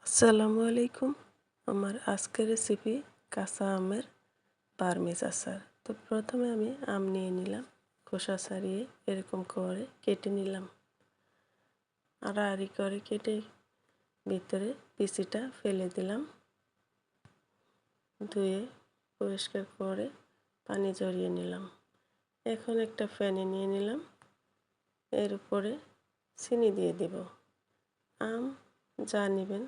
আসসালামু আলাইকুম। আমার আজকের রেসিপি কাঁচা আমের বার্মিজ আচার। তো প্রথমে আমি আম নিয়ে নিলাম, খোসা ছাড়িয়ে এরকম করে কেটে নিলাম। আড়াআড়ি করে কেটে ভিতরে বিচিটা ফেলে দিলাম। ধুয়ে পরিষ্কার করে পানি ঝরিয়ে নিলাম। এখন একটা প্যানে নিয়ে নিলাম, এর উপরে চিনি দিয়ে দেব। আম যা নেবেন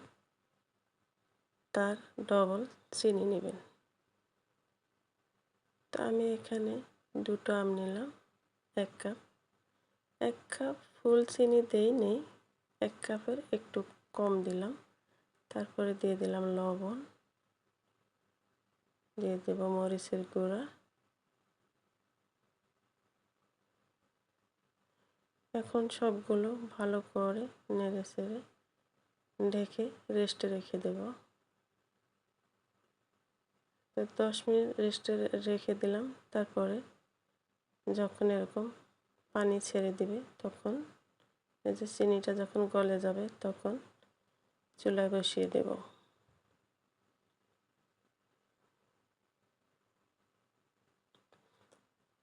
তার ডবল চিনি নেবেন। তো আমি এখানে দুটো আম নিলাম, এক কাপ ফুল চিনি দেইনি, 1 কাপের একটু কম দিলাম। তারপরে দিয়ে দিলাম লবণ, দিয়ে দেব মরিচের গুঁড়া। এখন সবগুলো ভালো করে নেড়ে চেড়ে ঢেকে রেস্টে রেখে দেব। তো 10 মিনিট রেস্টে রেখে দিলাম। তারপরে যখন এরকম পানি ছেড়ে দিবে তখন এই যে চিনিটা যখন গলে যাবে তখন চুলায় বসিয়ে দেব।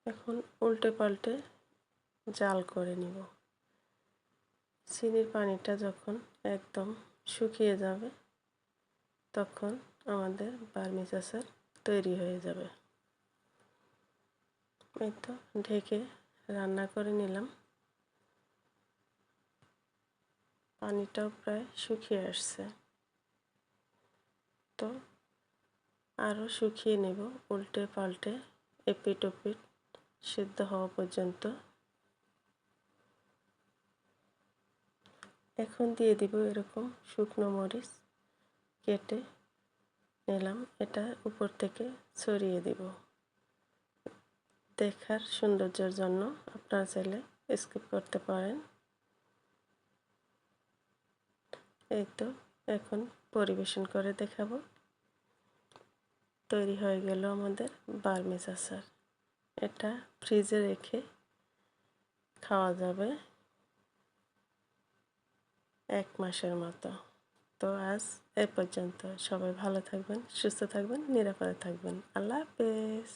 এখন উল্টে পাল্টে জাল করে নিব। চিনির পানিটা যখন একদম শুকিয়ে যাবে তখন আমাদের বার্মিজ আচার তৈরি হয়ে যাবে। এই তো ঢেকে রান্না করে নিলাম। পানিটাও প্রায় শুকিয়ে আসছে। তো আরও শুকিয়ে নেব, উল্টে পাল্টে এপিট ওপিট সিদ্ধ হওয়া পর্যন্ত। এখন দিয়ে দিব এরকম শুকনো মরিচ কেটে নিলাম, এটা উপর থেকে ছড়িয়ে দিব। দেখার সৌন্দর্যের জন্য আপনারা চাইলে স্কিপ করতে পারেন। এই তো এখন পরিবেশন করে দেখাবো। তৈরি হয়ে গেল আমাদের বার্মিজ আচার। এটা ফ্রিজে রেখে খাওয়া যাবে 1 মাসের মতো। তো আজ এই পর্যন্ত। সবাই ভালো থাকবেন, সুস্থ থাকবেন, নিরাপদে থাকবেন। আল্লাহ হাফেজ।